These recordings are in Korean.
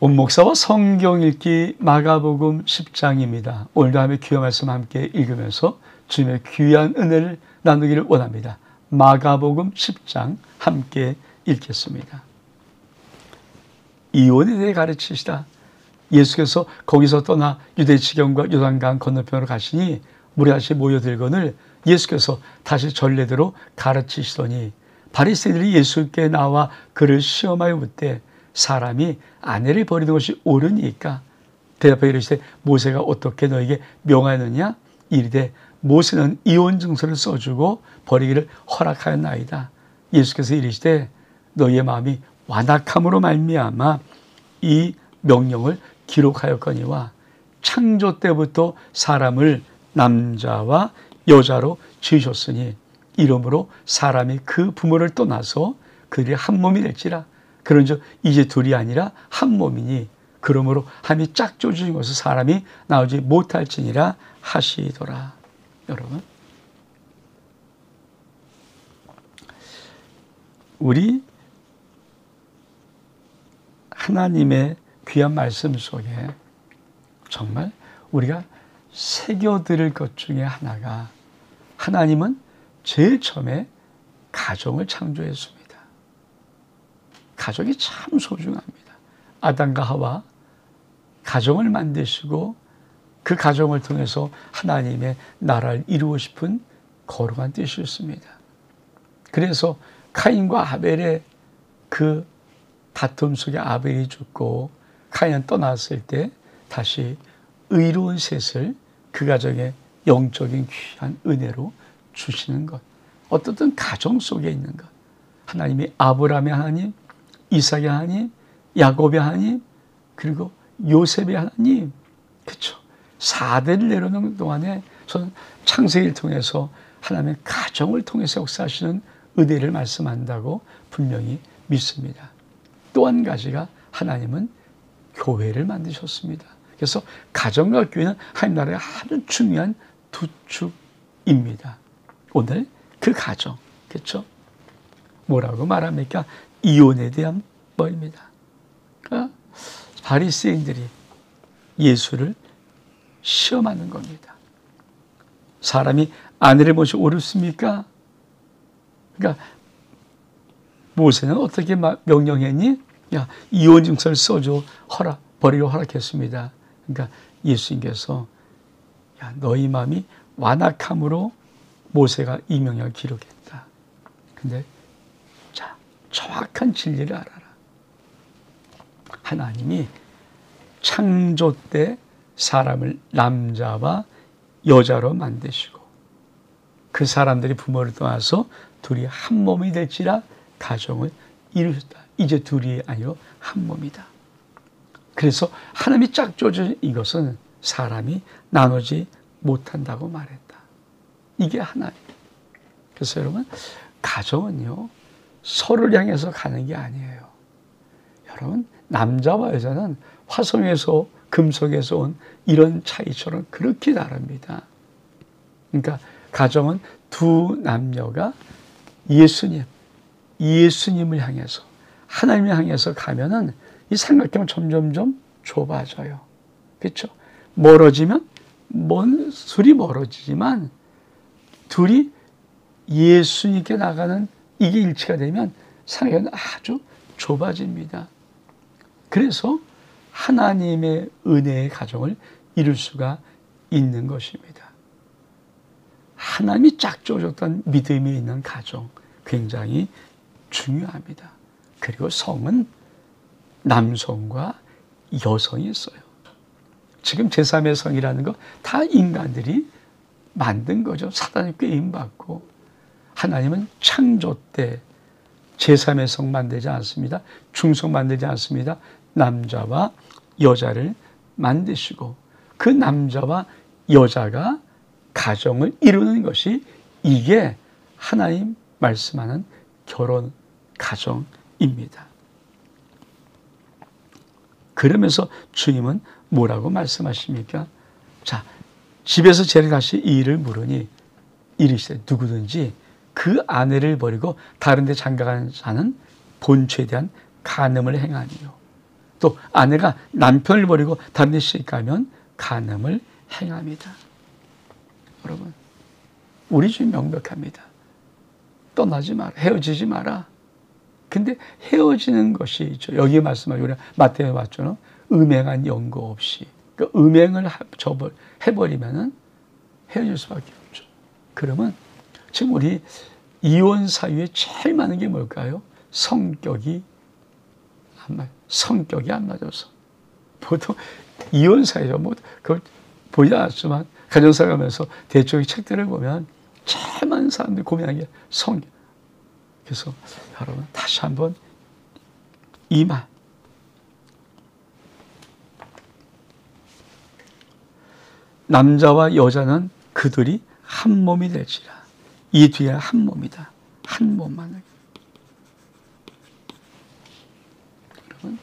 온 목사와 성경 읽기 마가복음 10장입니다. 오늘도 함께 귀한 말씀 함께 읽으면서 주님의 귀한 은혜를 나누기를 원합니다. 마가복음 10장 함께 읽겠습니다. 이혼에 대해 가르치시다 예수께서 거기서 떠나 유대 지경과 요단강 건너편으로 가시니 무리 다시 모여들거늘 예수께서 다시 전례대로 가르치시더니 바리새인들이 예수께 나와 그를 시험하여 묻되 사람이 아내를 버리는 것이 옳으니까 대답하여 이르시되 모세가 어떻게 너에게 명하였느냐 이르되 모세는 이혼 증서를 써주고 버리기를 허락하였나이다. 예수께서 이르시되 너희의 마음이 완악함으로 말미암아 이 명령을 기록하였거니와 창조 때부터 사람을 남자와 여자로 지으셨으니 이러므로 사람이 그 부모를 떠나서 그들이 한 몸이 될지라. 그런즉 이제 둘이 아니라 한 몸이니 그러므로 함이 짝져 주신 것을 사람이 나오지 못할지니라 하시더라. 여러분, 우리 하나님의 귀한 말씀 속에 정말 우리가 새겨들을 것 중에 하나가 하나님은 제일 처음에 가정을 창조했습니다. 가족이 참 소중합니다. 아담과 하와 가정을 만드시고 그 가정을 통해서 하나님의 나라를 이루고 싶은 거룩한 뜻이었습니다. 그래서 카인과 아벨의 그 다툼 속에 아벨이 죽고 카인은 떠났을 때 다시 의로운 셋을 그 가정에 영적인 귀한 은혜로 주시는 것. 어떻든 가정 속에 있는 것. 하나님이 아브라함의 하나님, 이삭의 하나님, 야곱의 하나님, 그리고 요셉의 하나님. 그렇죠. 4대를 내려놓는 동안에 저는 창세기를 통해서 하나님의 가정을 통해서 역사하시는 은혜를 말씀한다고 분명히 믿습니다. 또 한 가지가 하나님은 교회를 만드셨습니다. 그래서 가정과 교회는 하나님 나라의 아주 중요한 두 축입니다. 오늘 그 가정, 그렇죠? 뭐라고 말합니까? 이혼에 대한 법입니다. 그러니까 바리새인들이 예수를 시험하는 겁니다. 사람이 아내를 보시 옳습니까? 그러니까 모세는 어떻게 명령했니? 야, 이혼 증서를 써줘. 버리려 허락했습니다. 그러니까 예수님께서 야, 너희 마음이 완악함으로 모세가 이 명령을 기록했다. 근데 자, 정확한 진리를 알아라. 하나님이 창조 때 사람을 남자와 여자로 만드시고 그 사람들이 부모를 떠나서 둘이 한 몸이 될지라 가정을 이루셨다. 이제 둘이 아니라 한 몸이다. 그래서 하나님이 짝져준 이것은 사람이 나누지 못한다고 말했다. 이게 하나님. 그래서 여러분, 가정은요, 서로를 향해서 가는 게 아니에요. 여러분, 남자와 여자는 화성에서 금속에서 온 이런 차이처럼 그렇게 다릅니다. 그러니까 가정은 두 남녀가 예수님을 향해서 하나님을 향해서 가면은 이 삼각형은 점점점 좁아져요. 그렇죠? 멀어지면 술이 멀어지지만 둘이 예수님께 나가는 이게 일치가 되면 삼각형은 아주 좁아집니다. 그래서 하나님의 은혜의 가정을 이룰 수가 있는 것입니다. 하나님이 짝져줬던 믿음이 있는 가정 굉장히 중요합니다. 그리고 성은 남성과 여성이 있어요. 지금 제3의 성이라는 거 다 인간들이 만든 거죠. 사단이 꾀임받고. 하나님은 창조 때 제3의 성 만들지 않습니다. 중성 만들지 않습니다. 남자와 여자를 만드시고 그 남자와 여자가 가정을 이루는 것이 이게 하나님 말씀하는 결혼 가정입니다. 그러면서 주님은 뭐라고 말씀하십니까? 자, 집에서 제일 다시 이 일을 물으니 이르시되 누구든지 그 아내를 버리고 다른 데 장가가는 자는 본처에 대한 간음을 행하니요. 또 아내가 남편을 버리고 다른 데 시집가면 간음을 행합니다. 여러분, 우리 주 명백합니다. 떠나지 마라. 헤어지지 마라. 근데 헤어지는 것이 있죠. 여기에 말씀하신 우리가 마태에 봤죠. 음행한 연고 없이. 그러니까 음행을 해버리면은 헤어질 수밖에 없죠. 그러면 지금 우리 이혼 사유에 제일 많은 게 뭘까요? 성격이 안 맞아서. 보통 이혼 사유죠. 뭐 그걸 보지 않았지만 가정사를 하면서 대충 책들을 보면 제일 많은 사람들이 고민하는 게 성격. 그래서 여러분 다시 한번 이 말. 남자와 여자는 그들이 한 몸이 될지라. 이 뒤에 한 몸이다. 한 몸만. 여러분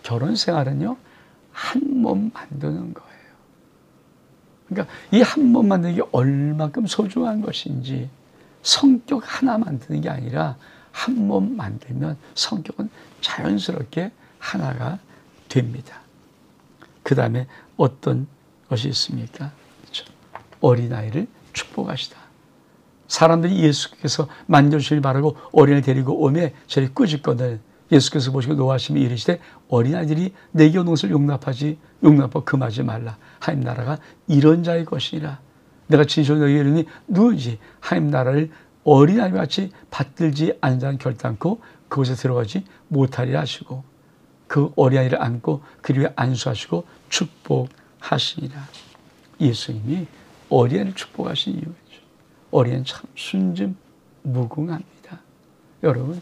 결혼 생활은요 한 몸 만드는 거예요. 그러니까 이 한 몸 만드는 게 얼마큼 소중한 것인지 성격 하나 만드는 게 아니라 한 몸 만들면 성격은 자연스럽게 하나가 됩니다. 그 다음에 어떤 것이 있습니까? 그렇죠. 어린아이를 축복하시다. 사람들이 예수께서 만져주시길 바라고 어린아이 데리고 오매 저리 꾸짖거늘 예수께서 보시고 노하시며 이르시되 어린아이들이 내게 오는 것을 용납하고 금하지 말라. 하나님 나라가 이런 자의 것이라. 내가 진실로 너희에게 이르니 누구든지 하나님 나라를 어린아이와 같이 받들지 않은 자는 결단코 그곳에 들어가지 못하리라 하시고 그 어린아이를 안고 그리 위에 안수하시고 축복하시니라. 예수님이 어린아이를 축복하신 이유죠. 어린아이는 참 순진무궁합니다. 여러분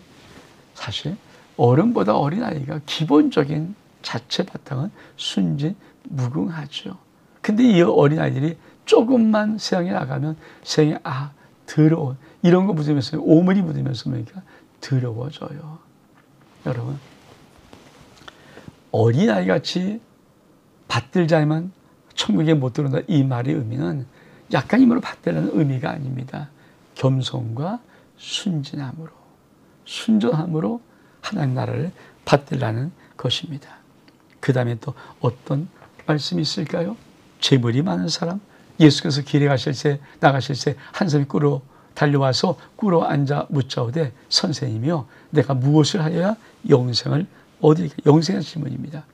사실 어른보다 어린아이가 기본적인 자체 바탕은 순진무궁하죠. 근데 이 어린아이들이 조금만 세상에 나가면 세상에 더러운 이런 거 묻으면서 오물이 묻으면서 그러니까 더러워져요. 여러분 어린아이 같이 받들자면 천국에 못 들어온다 이 말의 의미는 약간 힘으로 받들라는 의미가 아닙니다. 겸손과 순전함으로 하나님 나라를 받들라는 것입니다. 그 다음에 또 어떤 말씀이 있을까요? 재물이 많은 사람, 예수께서 길에 나가실 때 한 사람이 달려와서 꿇어 앉아 묻자오되 선생님이여 내가 무엇을 하여야 영생을 얻으리까? 영생의 질문입니다.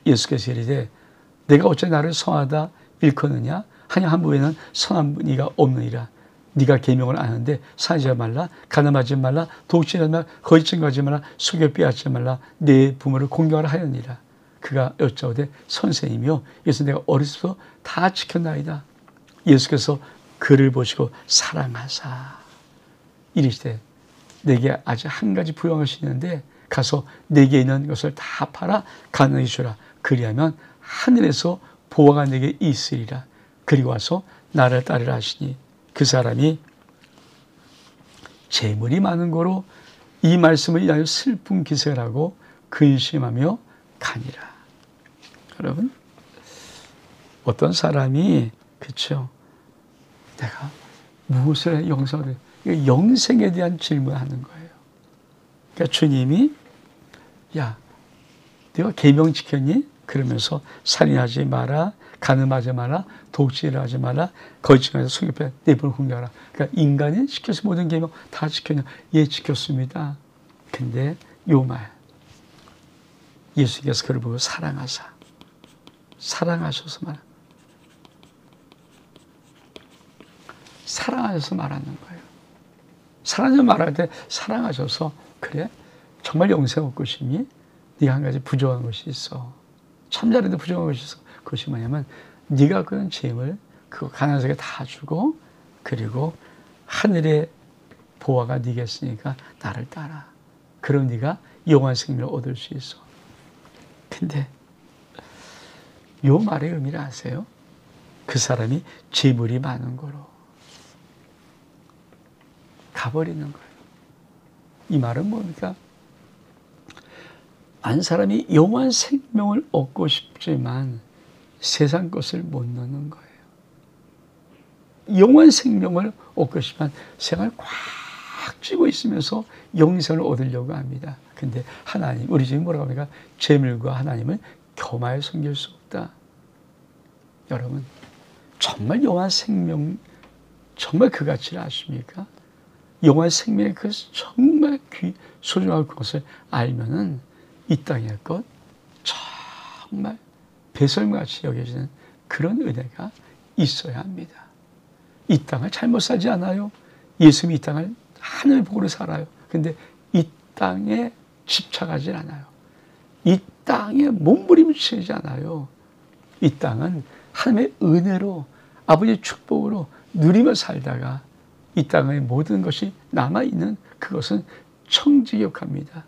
예수께서 이르되 내가 어찌 나를 선하다 일컫느냐? 하냐 한 부에는 선한 이가 없느니라. 네가 계명을 아는데 살지 말라, 가늠하지 말라, 도둑질하지 말라, 거짓 증거하지 말라, 속여 빼앗지 말라, 내 부모를 공경하라 하였니라. 그가 여짜오되 선생님이여 예수 내가 어렸을 때부터 다 지켰나이다. 예수께서 그를 보시고 사랑하사 이르시되 내게 아직 한 가지 부요한 것이 있는데 가서 내게 있는 것을 다 팔아 가난하게 주라. 그리하면 하늘에서 보화가 내게 있으리라. 그리고 와서 나를 따르라 하시니 그 사람이 재물이 많은 거로 이 말씀을 인하여 슬픈 기색을 하고 근심하며 가니라. 여러분 어떤 사람이 그렇죠. 내가 무엇을 해 영생을 영생에 대한 질문하는 거예요. 그러니까 주님이 야 네가 계명 지켰니? 그러면서 살인하지 마라, 간음하지 마라, 도둑질하지 마라, 거짓말해서 속여 내 부모를 공경하라. 그러니까 인간이 지켜서 모든 계명 다 지켰냐? 예, 지켰습니다. 근데 요 말 예수께서 그를 보고 사랑하셔서 말하는 거예요. 사랑하셔서 말할 때 사랑하셔서 그래? 정말 영생 얻고 싶니? 네가 한 가지 부족한 것이 있어. 참 잘해도 부족한 것이 있어. 그것이 뭐냐면 네가 그런 죄를 그 가난한 자에게 다 주고 그리고 하늘의 보화가 네게 있으니까 나를 따라. 그럼 네가 영원한 생명을 얻을 수 있어. 근데 요 말의 의미를 아세요? 그 사람이 재물이 많은 거로 가버리는 거예요. 이 말은 뭡니까? 한 사람이 영원한 생명을 얻고 싶지만 세상 것을 못 넣는 거예요. 영원한 생명을 얻고 싶지만 세상을 꽉 쥐고 있으면서 영생을 얻으려고 합니다. 근데 하나님, 우리 지금 뭐라고 합니까? 재물과 하나님을 겸하여 섬길 수 없다. 여러분, 정말 영원한 생명, 정말 그 가치를 아십니까? 영원한 생명의 그 정말 소중한 것을 알면은 이 땅의 것 정말 배설물같이 여겨지는 그런 은혜가 있어야 합니다. 이 땅을 잘못 살지 않아요. 예수님이 이 땅을 하늘 복으로 살아요. 근데 이 땅에 집착하지 않아요. 이 땅에 몸부림치지 않아요. 이 땅은 하나님의 은혜로, 아버지의 축복으로 누리며 살다가 이 땅의 모든 것이 남아있는 그것은 청지기억합니다.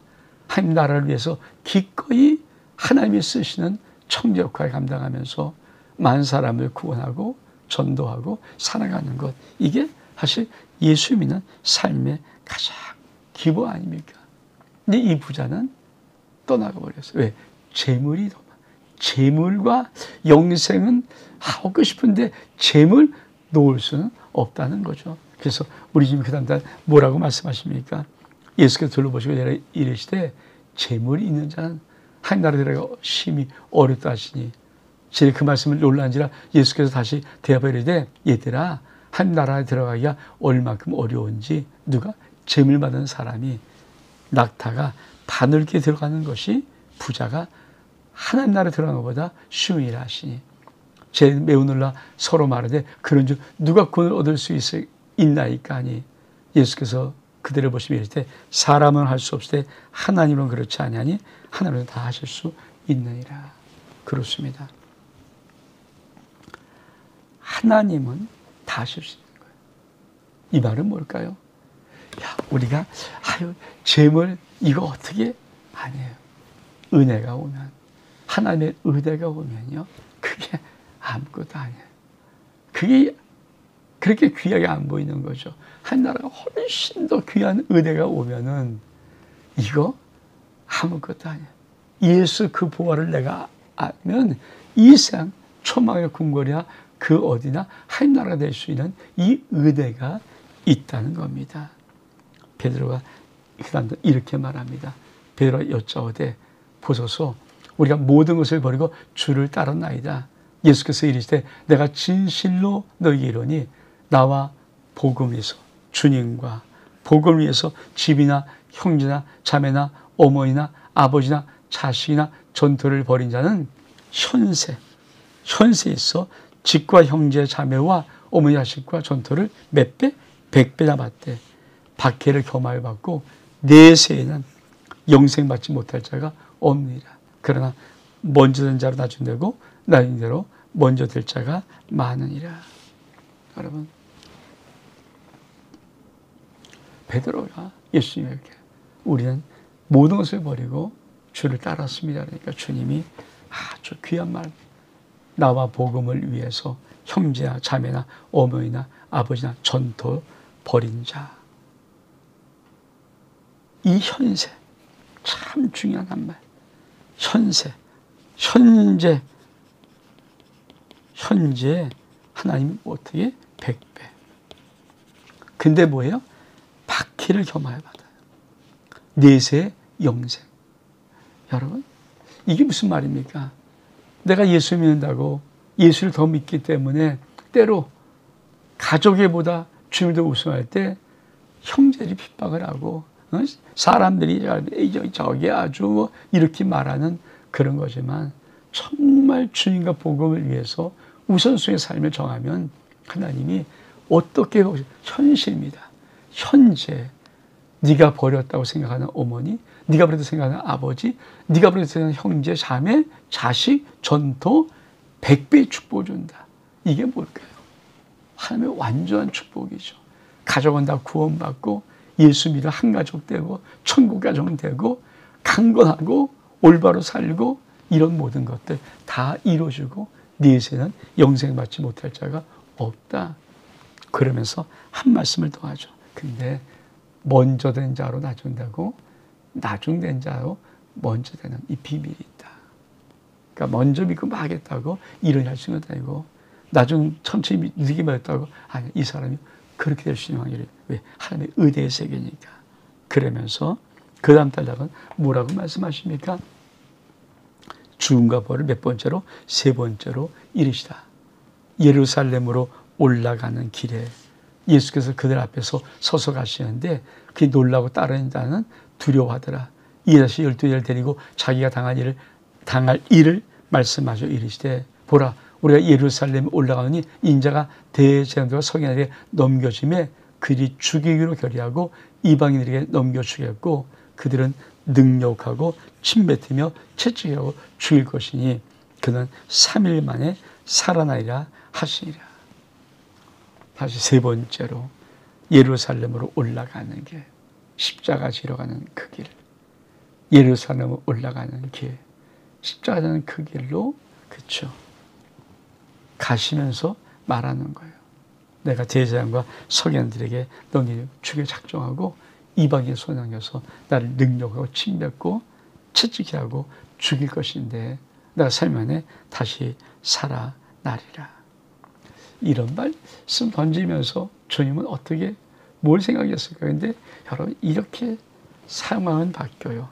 하나님 나라를 위해서 기꺼이 하나님이 쓰시는 청지 역할을 감당하면서 많은 사람을 구원하고 전도하고 살아가는 것, 이게 사실 예수 믿는 삶의 가장 기본 아닙니까? 근데 이 부자는 떠나가 버렸어요. 왜? 재물이 더 많아. 재물과 영생은 하고 싶은데 재물 놓을 수는 없다는 거죠. 그래서 우리 지금 그 다음 뭐라고 말씀하십니까? 예수께서 둘러보시고 이르시되 재물이 있는 자는 하나님 나라에 들어가 심히 어렵다 하시니, 제 그 말씀을 놀란지라 예수께서 다시 대답하여 이르되 얘들아, 하나님 나라에 들어가기가 얼마큼 어려운지 누가 재물 받은 사람이 낙타가 바늘게 들어가는 것이 부자가 하나님 나라에 들어가는 것보다 쉬우니라 하시니, 제 매우 놀라 서로 말하되 그런 줄 누가 구원을 얻을 수 있나이까 하니, 예수께서 그들을 보시며 이르시되 사람은 할 수 없으되 하나님은 그렇지 아니하니 하나님은 다 하실 수 있느니라. 그렇습니다. 하나님은 다 하실 수 있는 거예요. 이 말은 뭘까요? 야, 우리가 재물 이거 어떻게? 아니에요. 은혜가 오면, 하나님의 은혜가 오면요, 그게 아무것도 아니에요. 그게 그렇게 귀하게 안 보이는 거죠. 한 나라가 훨씬 더 귀한 은혜가 오면은 이거 아무것도 아니에요. 예수 그 보화를 내가 알면 이 세상 초막의 궁궐이나 그 어디나 하나님 나라가 될 수 있는 이 은혜가 있다는 겁니다. 베드로가 이렇게 말합니다. 베드로가 여짜오되 보소서 우리가 모든 것을 버리고 주를 따랐나이다. 예수께서 이르시되 내가 진실로 너희에게 이르노니 나와 복음에서 주님과 복음을 위해서 집이나 형제나 자매나 어머니나 아버지나 자식이나 전토를 벌인 자는 현세에 있어 집과 형제 자매와 어머니 자식과 전토를 몇 배? 100배나 받되 박해를 겸하여 받고 내세에는 영생 받지 못할 자가 없느니라. 그러나 먼저 된 자로 낮춘되고 나인 대로 먼저 될 자가 많으니라. 여러분, 베드로가 예수님에게 우리는 모든 것을 버리고 주를 따랐습니다. 그러니까 주님이 아주 귀한 말, 나와 복음을 위해서 형제나 자매나 어머니나 아버지나 전토 버린 자. 이 현세 참 중요한 말. 현재 하나님이 어떻게 100배. 근데 뭐예요? 박해를 겸하여 받아요. 내세 영생. 여러분, 이게 무슨 말입니까? 내가 예수 믿는다고 예수를 더 믿기 때문에 때로 가족애보다 주님을 더 우선할 때 형제들이 핍박을 하고 사람들이 저게 아주 이렇게 말하는 그런 거지만, 정말 주님과 복음을 위해서 우선순위의 삶을 정하면 하나님이 어떻게 현실입니다. 현재 네가 버렸다고 생각하는 어머니, 네가 버렸다고 생각하는 아버지, 네가 버렸다고 생각하는 형제, 자매, 자식, 전토 100배의 축복을 준다. 이게 뭘까요? 하나님의 완전한 축복이죠. 가족은 다 구원받고 예수 믿어 한 가족 되고 천국 가정 되고 강건하고 올바로 살고 이런 모든 것들 다 이루어주고 내세는 영생 받지 못할 자가 없다. 그러면서 한 말씀을 더 하죠. 근데 먼저 된 자로 나중되고 나중된 자로 먼저 되는 이 비밀이 있다. 그러니까 먼저 믿고 막 하겠다고 일을 할 수는 아니고 나중 천천히 믿기만 했다고 아니, 이 사람이 그렇게 될 수 있는 확률이 왜? 하나님의 의대의 세계니까. 그러면서 그 다음 단락은 뭐라고 말씀하십니까? 죽음과 벌을 몇 번째로? 세 번째로 이르시다. 예루살렘으로 올라가는 길에 예수께서 그들 앞에서 서서 가시는데 그게 놀라고 따르는 자는 두려워하더라. 이다시 12제를 데리고 자기가 당할 일을 말씀하셔 이르시되 보라 우리가 예루살렘에 올라가니 인자가 대제사장들과 서기관에게 넘겨짐에 그들이 죽이기로 결의하고 이방인들에게 넘겨주겠고 그들은 능욕하고 침뱉으며 채찍하고 죽일 것이니 그는 3일 만에 살아나리라 하시니라. 다시 세 번째로 예루살렘으로 올라가는 길, 십자가 지러 가는 그 길, 예루살렘으로 올라가는 길, 십자가 지는 그 길로 그쵸 가시면서 말하는 거예요. 내가 제사장과 서기관들에게 너희를 죽여 작정하고 이방인에 손에 넘겨서 나를 능욕하고 침뱉고 채찍게 하고 죽일 것인데 내가 3일 만에 다시 살아나리라. 이런 말씀 던지면서 주님은 어떻게 뭘 생각했을까? 그런데 여러분 이렇게 상황은 바뀌어요.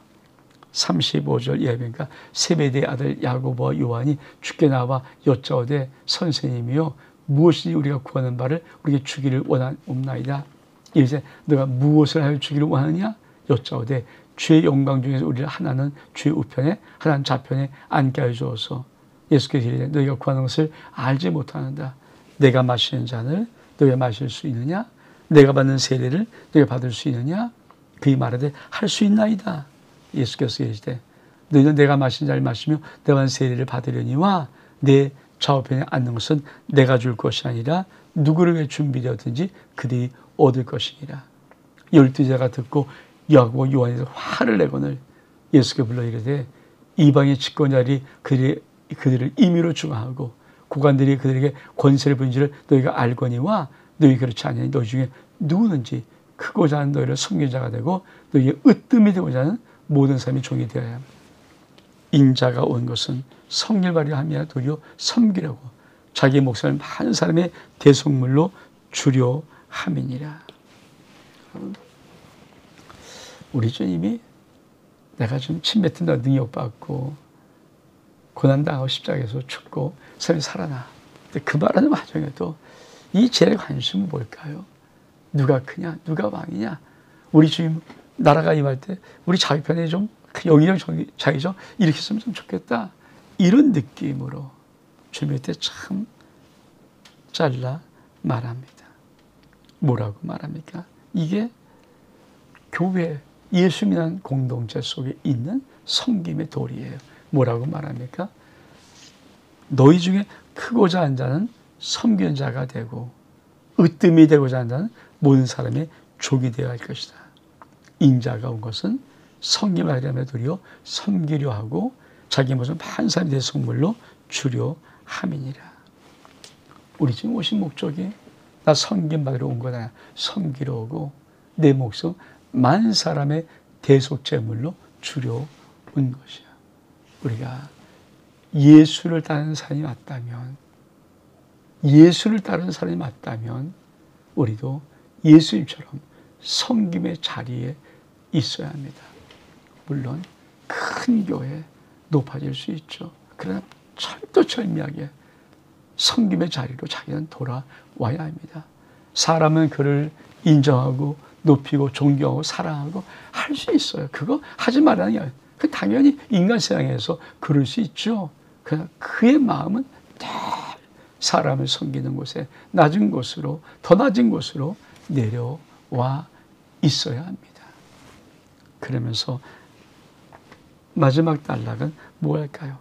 35절 이하니까 세베대의 아들 야고보와 요한이 주께 나와 여짜오되 선생님이요 무엇이지 우리가 구하는 바를 우리에게 주기를 원하옵나이다. 이제 너가 무엇을 하여 주기를 원하느냐? 여짜오되 주의 영광 중에서 우리를 하나는 주의 우편에 하나는 좌편에 앉게 하여 주어서 예수께서 이르되 너희가 구하는 것을 알지 못하는다. 내가 마시는 잔을 너희가 마실 수 있느냐? 내가 받는 세례를 너희가 받을 수 있느냐? 그이 말하되 할 수 있나이다. 예수께서 이르시되 너희는 내가 마신 잔을 마시며 내가 받는 세례를 받으려니와 내 좌우편에 앉는 것은 내가 줄 것이 아니라 누구를 위해 준비되었든지 그들이 얻을 것이니라. 12제가 듣고 야고보 요한이 화를 내거늘 예수께 불러 이르되 이방의 집권자들이 그들을 임의로 주관하고 고관들이 그들에게 권세를 부린 줄을 너희가 알거니와 너희 그렇지 아니하니 너희 중에 누구든지 크고자 하는 너희를 섬기는 자가 되고 너희의 으뜸이 되고자 하는 모든 사람이 종이 되어야 합니다. 인자가 온 것은 성길 발휘 함이야 도리어 섬기려고 자기 목숨을 많은 사람의 대속물로 주려 함이니라. 우리 주님이 내가 좀 침뱉은다 능욕받고 고난당하고 십자가에서 죽고 삶이 살아나. 근데 그 말하는 와중에도 이 제 관심은 뭘까요? 누가 크냐? 누가 왕이냐? 우리 주님 나라가 임할 때 우리 자기 편에 좀 영의정 자기정 이렇게 했으면 좀 좋겠다. 이런 느낌으로 주님 때 참 잘라 말합니다. 뭐라고 말합니까? 이게 교회 예수 믿는 공동체 속에 있는 섬김의 도리예요. 뭐라고 말합니까? 너희 중에 크고자 한 자는 섬기는 자가 되고 으뜸이 되고자 한 자는 모든 사람의 족이 되어야 할 것이다. 인자가 온 것은 섬김을 하려면 도리어 섬기려 하고 자기 모습 한 사람이 대속물로 주려 함이니라. 우리 지금 오신 목적이 나 섬김 받으러 온 거다. 섬기러 오고 내 목숨 만 사람의 대속제물로 주려 온 것이야. 우리가 예수를 따르는 사람이 맞다면 예수를 따르는 사람이 맞다면 우리도 예수님처럼 섬김의 자리에 있어야 합니다. 물론 큰 교회 높아질 수 있죠. 그러나 철두철미하게 섬김의 자리로 자기는 돌아와야 합니다. 사람은 그를 인정하고 높이고 존경하고 사랑하고 할 수 있어요. 그거 하지 말라는 게 아니에요. 당연히 인간 세상에서 그럴 수 있죠. 그러나 그의 마음은 늘 사람을 섬기는 곳에 낮은 곳으로 더 낮은 곳으로 내려와 있어야 합니다. 그러면서 마지막 단락은 뭐랄까요?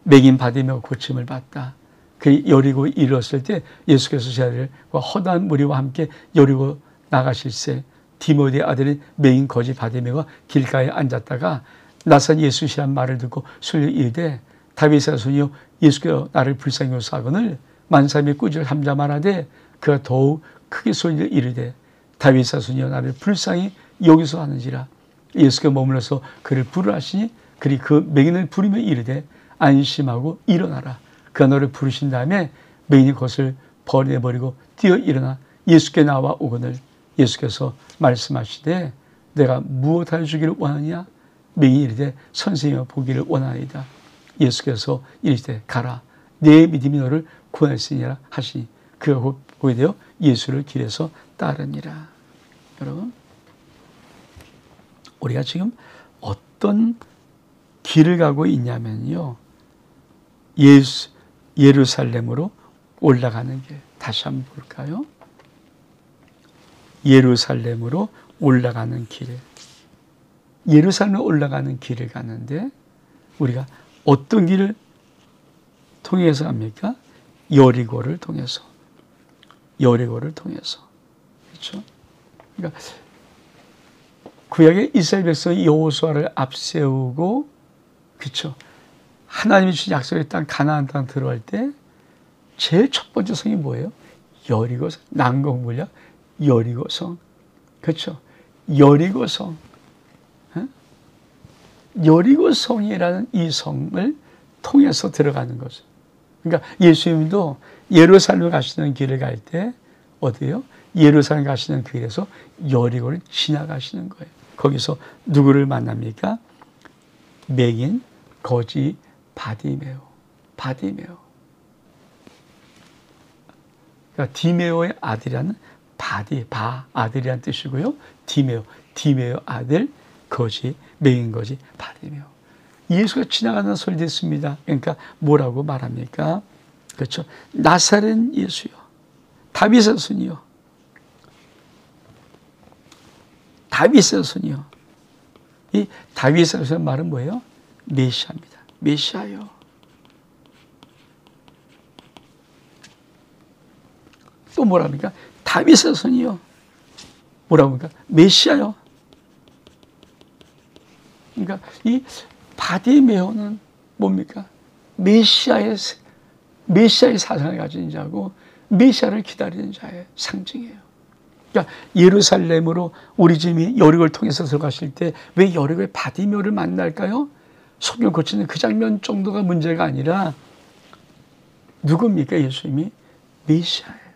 먹임 받으며 고침을 받다. 그 여리고 이르렀을 때 예수께서 제자들과 허다한 무리와 함께 여리고 나가실새 디모데의 아들인 메인 거지 바디메가 길가에 앉았다가 나선 예수시란 말을 듣고 술려 이르되 다윗의 자손이여 예수께서 나를 불쌍히 여사하거늘 만사람이 꾸짖어 삼자 말하되 그가 더욱 크게 소리를 이르되 다윗의 자손이여 나를 불쌍히 여기서 하는지라. 예수께서 머물러서 그를 부르하시니 그리 그 맹인을 부르며 이르되 안심하고 일어나라. 그가 너를 부르신 다음에 맹인이 그것을 버려버리고 뛰어 일어나 예수께 나와 오거늘 예수께서 말씀하시되 내가 무엇하여 주기를 원하냐? 맹인이 이르되 선생님아 보기를 원하나이다. 예수께서 이르시되 가라 내 믿음이 너를 구원했으니라 하시니 그가 곧 보게 되어 예수를 길에서 따르니라. 여러분, 우리가 지금 어떤 길을 가고 있냐면요, 예루살렘으로 올라가는 길. 다시 한번 볼까요? 예루살렘으로 올라가는 길. 예루살렘으로 올라가는 길을 가는데 우리가 어떤 길을 통해서 갑니까? 여리고를 통해서. 여리고를 통해서. 그렇죠? 그러니까 구약의 이스라엘 백성이 여호수아를 앞세우고, 그렇죠? 하나님이 주신 약속의 땅 가나안 땅 들어갈 때 제일 첫 번째 성이 뭐예요? 여리고성. 난공불락 여리고성. 그렇죠? 여리고성. 여리고성이라는 이 성을 통해서 들어가는 거죠. 그러니까 예수님도 예루살렘 가시는 길을 갈 때 어디요? 예루살렘 가시는 길에서 여리고를 지나가시는 거예요. 거기서 누구를 만납니까? 맹인, 거지, 바디메오. 바디메오. 그러니까 디메오의 아들이라는 아들이라는 뜻이고요. 디메오 아들, 거지, 맹인 거지, 바디메오. 예수가 지나가는 소리 듣습니다. 그러니까 뭐라고 말합니까? 그렇죠. 나사렛 예수요. 다윗의 손이요. 다윗의 손이요. 이 다윗의 손의 말은 뭐예요? 메시아입니다. 메시아요. 또 뭐랍니까? 다윗의 손이요. 뭐라고 합니까? 메시아요. 그러니까 이 바디메오는 뭡니까? 메시아의 사상을 가진 자고 메시아를 기다리는 자의 상징이에요. 그러니까 예루살렘으로 우리 집이 여리고를 통해서 들어가실 때 왜 여리고에 바디메오를 만날까요? 속을 고치는 그 장면 정도가 문제가 아니라 누굽니까? 예수님이 메시아예요.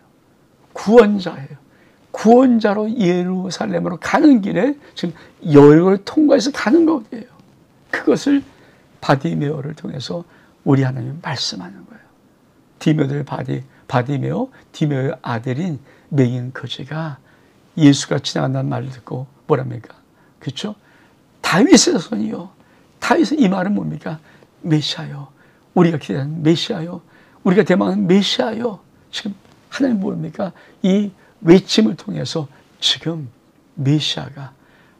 구원자예요. 구원자로 예루살렘으로 가는 길에 지금 여리고를 통과해서 가는 거예요. 그것을 바디메오를 통해서 우리 하나님이 말씀하는 거예요. 바디메오, 디메오의 아들인 맹인 거지가 예수가 지나간다는 말을 듣고 뭐랍니까? 그렇죠? 다윗의 손이요. 다윗의 이 말은 뭡니까? 메시아요. 우리가 기대하는 메시아요. 우리가 대망하는 메시아요. 지금 하나님 뭡니까? 이 외침을 통해서 지금 메시아가,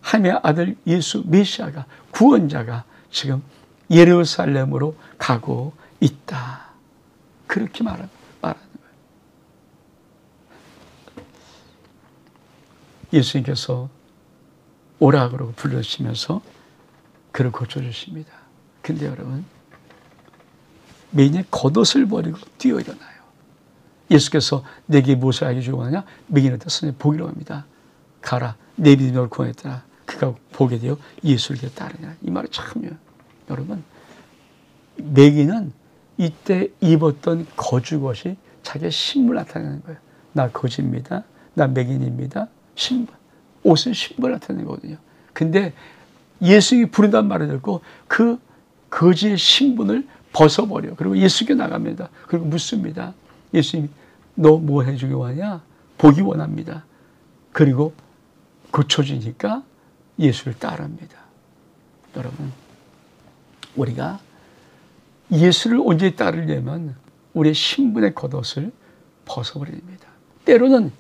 하나님의 아들 예수 메시아가, 구원자가 지금 예루살렘으로 가고 있다. 그렇게 말하는 거예요. 예수님께서 오라 그러고 불러주시면서 그를 고쳐주십니다. 근데 여러분, 맹인이 겉옷을 버리고 뛰어 일어나요. 예수께서 내게 무엇을 알게 주고 하냐? 맹인한테 선생님 보기로 합니다. 가라, 내 믿음이 너를 구원했더라. 그가 보게 되어 예수를 따르냐. 이 말이 참요. 여러분, 맹인은 이때 입었던 거주것이 자기의 신분을 나타내는 거예요. 나 거지입니다. 나 맹인입니다. 신분. 옷은 신분을 나타내는 거거든요. 근데 예수님이 부른다는 말을 듣고 그 거지의 신분을 벗어버려. 그리고 예수께 나갑니다. 그리고 묻습니다. 예수님, 너 뭐 해주기 원하냐? 보기 원합니다. 그리고 고쳐지니까 예수를 따릅니다. 여러분, 우리가 예수를 온전히 따르려면 우리의 신분의 겉옷을 벗어버려야 됩니다. 때로는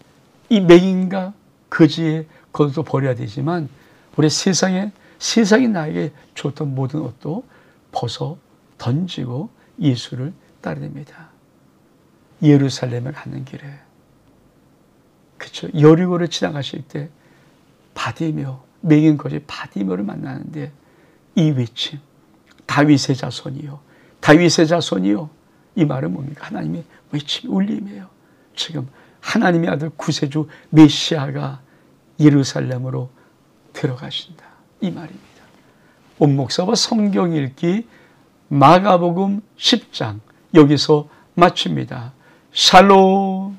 이 맹인과 거지의 겉옷도 버려야 되지만 우리 세상이 나에게 줬던 모든 옷도 벗어 던지고 예수를 따르야 됩니다. 예루살렘에 가는 길에, 그렇죠? 여리고를 지나가실 때 바디메오, 맹인 거지 바디메오를 만나는데 이 외침, 다윗의 자손이요, 다윗의 자손이요. 이 말은 뭡니까? 하나님의 외침, 울림이에요. 지금 하나님의 아들 구세주 메시아가 예루살렘으로 들어가신다. 이 말입니다. 옥목사와 성경 읽기 마가복음 10장 여기서 마칩니다. 샬롬.